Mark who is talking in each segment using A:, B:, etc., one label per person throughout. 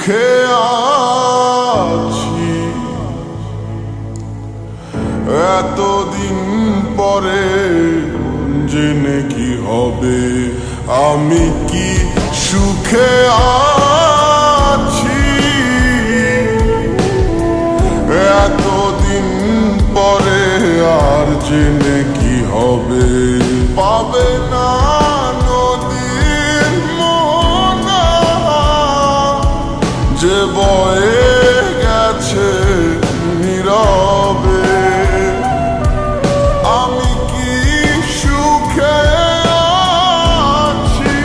A: সুখে আছি এতদিন পরে জেনে কি হবে আমি কি সুখে আছি এতদিন পরে আর জেনে কি হবে পাবে না নদীর মোহনা যে বয়ে গেছে নীরবে আমি কি সুখে আছি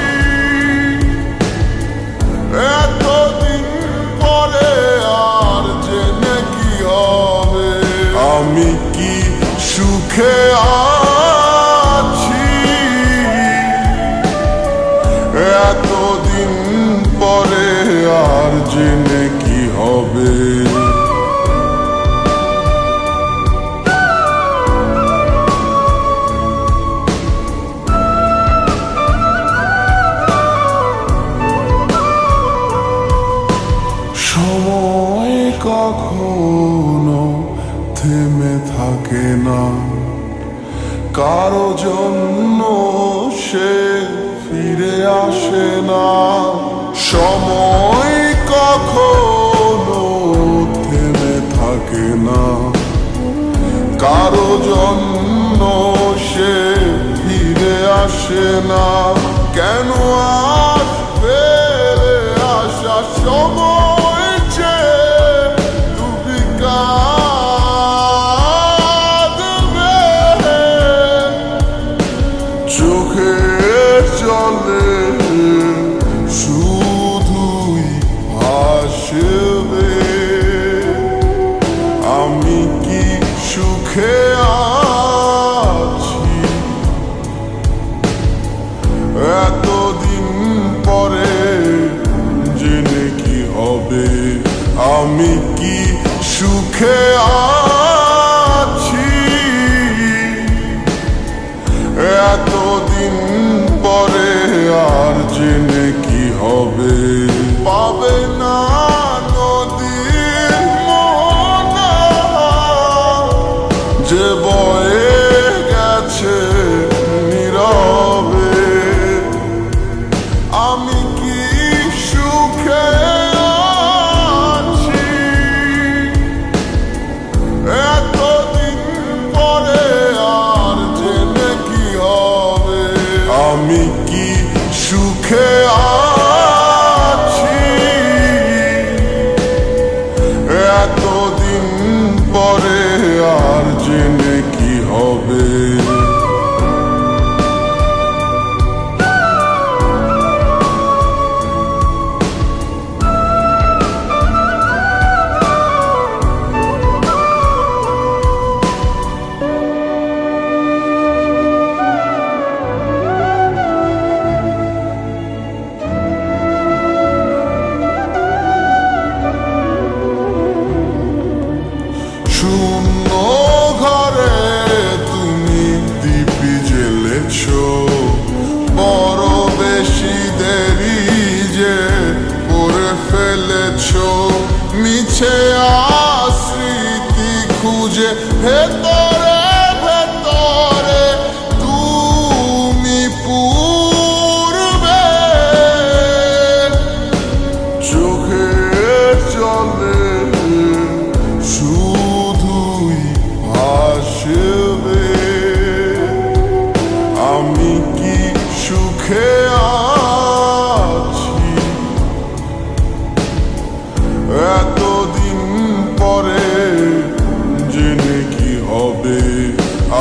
A: এতদিন পরে আর জেনে কি হবে আমি কি সুখে আছি এতদিন পরে আর জেনে কি হবে সময় কখনো থেমে থাকে না কারো জন্য সে ফিরে আসে না সময় কখনো থেমে থাকে না কারো জন্য সে ফিরে আসে না কেন আসবে আসা সময় যে তুমি কাঁদবে চোখের জলে শুধুই ভাসবে আমি কি সুখে আছি এতদিন পরে জেনে কি হবে আমি কি সুখে আছি এতদিন পরে আর জেনে কি হবে পাবে না নদীর মোহনা যে বয়ে গেছে নীরবে আমি কি সুখে আছি এতদিন পরে আর জেনে কি হবে আমি কি সুখে আছি এতদিন পরে আর জেনে কি হবে শূন্য ঘরে তুমি দীপি জ্বেলেছ বড় বেশি দেরি যে করে ফেলেছ মিছে স্মৃতি খুঁজে ভেতরে ভেতরে তুমি পূর্বে চোখের জলে শুধুই ভাসবে আমি কি সুখে আছি এতদিন পরে জেনে কি হবে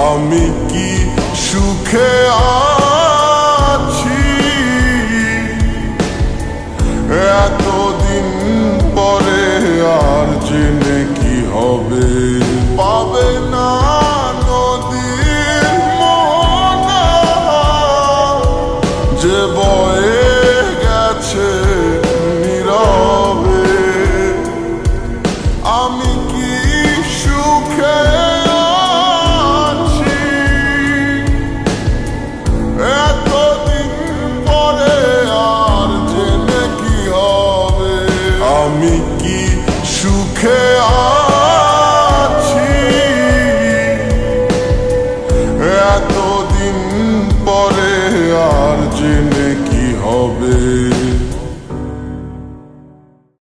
A: আমি কি সুখে আছি এতদিন পরে আমি কি সুখে আছি এতদিন পরে আর জেনে কি হবে